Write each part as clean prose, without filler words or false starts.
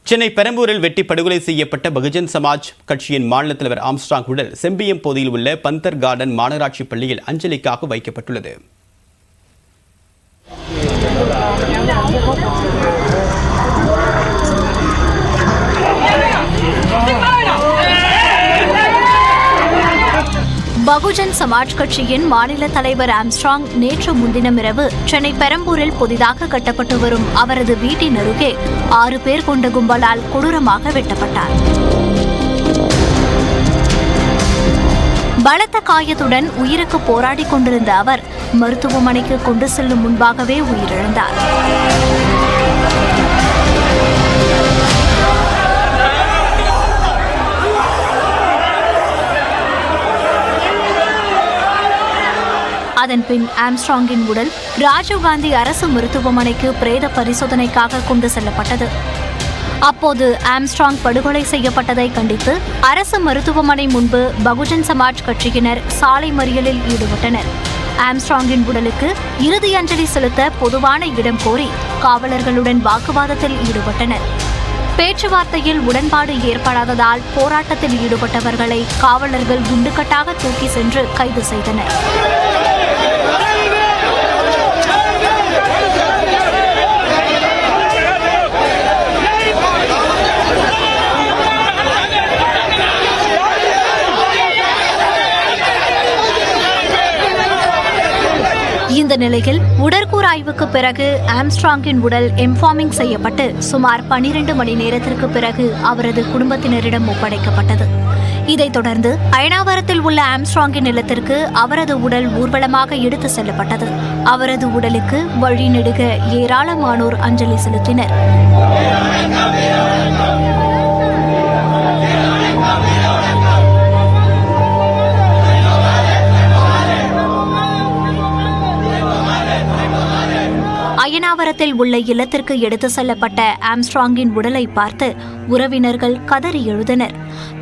சென்னை பெரம்பூரில் வெட்டி படுகொலை செய்யப்பட்ட பகுஜன் சமாஜ் கட்சியின் மாநில தலைவர் ஆம்ஸ்ட்ராங் உடல் செம்பியம் பகுதியில் உள்ள பந்தர் கார்டன் மாநகராட்சி பள்ளியில் அஞ்சலிக்காக வைக்கப்பட்டுள்ளது. பகுஜன் சமாஜ் கட்சியின் மாநில தலைவர் ஆம்ஸ்ட்ராங் நேற்று முன்தினம் இரவு சென்னை பெரம்பூரில் புதிதாக கட்டப்பட்டு வரும் அவரது வீட்டின் அருகே 6 பேர் கொண்ட கும்பலால் கொடூரமாக வெட்டப்பட்டார். பலத்த காயத்துடன் உயிருக்கு போராடிக் கொண்டிருந்த அவர் மருத்துவமனைக்கு கொண்டு செல்லும் முன்பாகவே உயிரிழந்தார். அதன்பின் ஆம்ஸ்ட்ராங்கின் உடல் ராஜீவ்காந்தி அரசு மருத்துவமனைக்கு பிரேத பரிசோதனைக்காக கொண்டு செல்லப்பட்டது. அப்போது ஆம்ஸ்ட்ராங் படுகொலை செய்யப்பட்டதை கண்டித்து அரசு மருத்துவமனை முன்பு பகுஜன் சமாஜ் கட்சியினர் சாலை மறியலில் ஈடுபட்டனர். ஆம்ஸ்ட்ராங்கின் உடலுக்கு இறுதி அஞ்சலி செலுத்த பொதுவான இடம் கோரி காவலர்களுடன் வாக்குவாதத்தில் ஈடுபட்டனர். பேச்சுவார்த்தையில் உடன்பாடு ஏற்படாததால் போராட்டத்தில் ஈடுபட்டவர்களை காவலர்கள் குண்டுக்கட்டாக தூக்கி சென்று கைது செய்தனர். இந்த நிலையில் உடற்கூறாய்வுக்கு பிறகு ஆம்ஸ்ட்ராங்கின் உடல் எம்பார்மிங் செய்யப்பட்டு சுமார் 12 மணி நேரத்திற்கு பிறகு அவரது குடும்பத்தினரிடம் ஒப்படைக்கப்பட்டது. இதைத் தொடர்ந்து அயனாவரத்தில் உள்ள ஆம்ஸ்ட்ராங்கின் இல்லத்திற்கு அவரது உடல் ஊர்வலமாக எடுத்து செல்லப்பட்டது. அவரது உடலுக்கு வழிநெடுக ஏராளமானோர் அஞ்சலி செலுத்தினர். அயனாவரத்தில் உள்ள இல்லத்திற்கு எடுத்து செல்லப்பட்ட ஆம்ஸ்ட்ராங்கின் உடலை பார்த்து உறவினர்கள் கதறி எழுதினர்.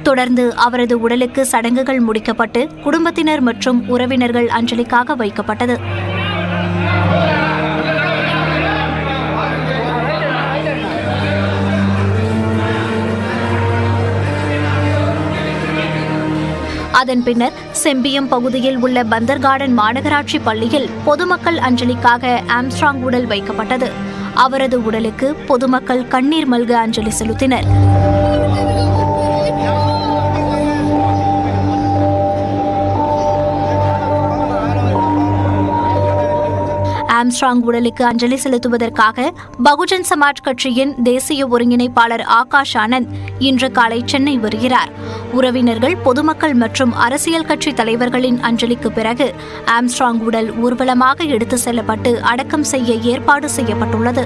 தொடர்ந்து அவரது உடலுக்கு சடங்குகள் முடிக்கப்பட்டு குடும்பத்தினர் மற்றும் உறவினர்கள் அஞ்சலிக்காக வைக்கப்பட்டது. அதன் பின்னர் செம்பியம் பகுதியில் உள்ள பந்தர் கார்டன் மாநகராட்சி பள்ளியில் பொதுமக்கள் அஞ்சலிக்காக ஆம்ஸ்ட்ராங் உடல் வைக்கப்பட்டது. அவரது உடலுக்கு பொதுமக்கள் கண்ணீர் மல்க அஞ்சலி செலுத்தினர். ஆம்ஸ்ட்ராங் உடலுக்கு அஞ்சலி செலுத்துவதற்காக பகுஜன் சமாஜ் கட்சியின் தேசிய ஒருங்கிணைப்பாளர் ஆகாஷ் ஆனந்த் இன்று காலை சென்னை வருகிறார். உறவினர்கள், பொதுமக்கள் மற்றும் அரசியல் கட்சி தலைவர்களின் அஞ்சலிக்கு பிறகு ஆம்ஸ்ட்ராங் உடல் ஊர்வலமாக எடுத்து செல்லப்பட்டு அடக்கம் செய்ய ஏற்பாடு செய்யப்பட்டுள்ளது.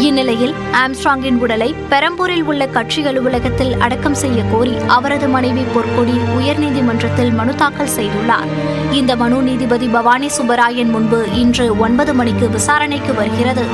இந்நிலையில் ஆம்ஸ்ட்ராங்கின் உடலை பெரம்பூரில் உள்ள கட்சி அலுவலகத்தில் அடக்கம் செய்ய கோரி அவரது மனைவி பொற்கொடி உயர்நீதிமன்றத்தில் மனு தாக்கல் செய்துள்ளார். இந்த மனு நீதிபதி பவானி சுப்பராயன் முன்பு இன்று 9 மணிக்கு விசாரணைக்கு வருகிறது.